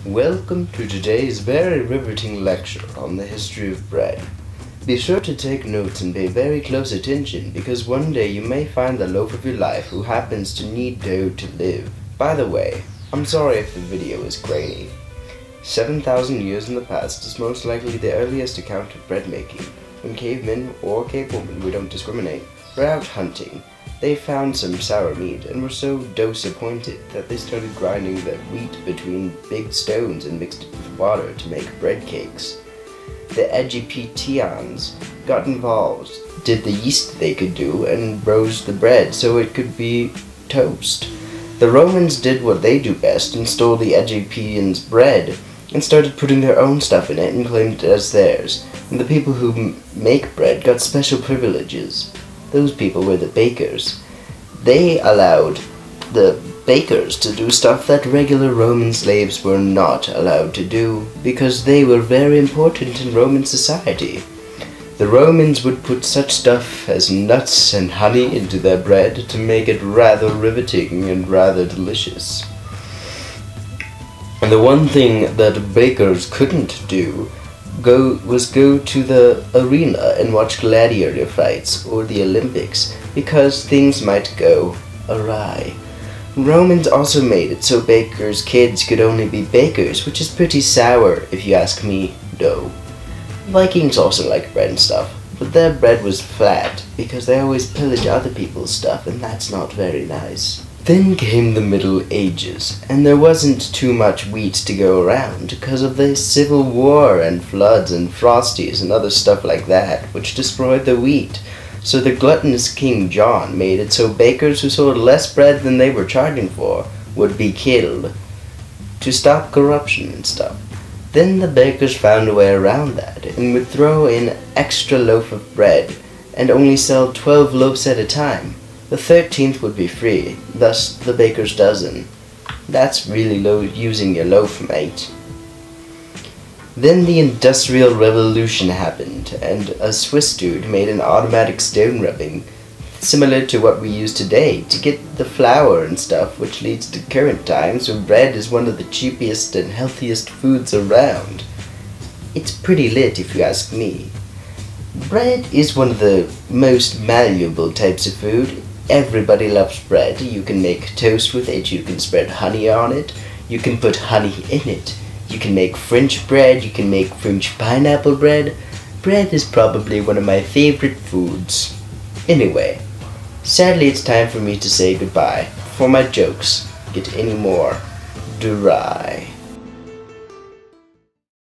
Welcome to today's very riveting lecture on the history of bread. Be sure to take notes and pay very close attention, because one day you may find the loaf of your life who happens to need dough to live. By the way, I'm sorry if the video is grainy. 7,000 years in the past is most likely the earliest account of bread making, when cavemen or cavewomen, we don't discriminate, were out hunting. They found some sour meat and were so disappointed that they started grinding the wheat between big stones and mixed it with water to make bread cakes. The Egyptians got involved, did the yeast they could do, and rose the bread so it could be toast. The Romans did what they do best and stole the Egyptians' bread and started putting their own stuff in it and claimed it as theirs. And the people who make bread got special privileges. Those people were the bakers. They allowed the bakers to do stuff that regular Roman slaves were not allowed to do, because they were very important in Roman society. The Romans would put such stuff as nuts and honey into their bread to make it rather riveting and rather delicious. And the one thing that bakers couldn't do was go to the arena and watch gladiator fights or the Olympics, because things might go awry. Romans also made it so bakers' kids could only be bakers, which is pretty sour if you ask me, though. Vikings also liked bread and stuff, but their bread was flat because they always pillage other people's stuff, and that's not very nice. Then came the Middle Ages, and there wasn't too much wheat to go around because of the Civil War and floods and frosties and other stuff like that, which destroyed the wheat. So the gluttonous King John made it so bakers who sold less bread than they were charging for would be killed, to stop corruption and stuff. Then the bakers found a way around that and would throw in extra loaf of bread and only sell 12 loaves at a time. The 13th would be free, thus the baker's dozen. That's really using your loaf, mate. Then the Industrial Revolution happened, and a Swiss dude made an automatic stone rubbing, similar to what we use today, to get the flour and stuff, which leads to current times when bread is one of the cheapest and healthiest foods around. It's pretty lit if you ask me. Bread is one of the most malleable types of food. Everybody loves bread. You can make toast with it, you can spread honey on it, you can put honey in it, you can make French bread, you can make French pineapple bread. Bread is probably one of my favorite foods. Anyway, sadly it's time for me to say goodbye before my jokes get any more dry.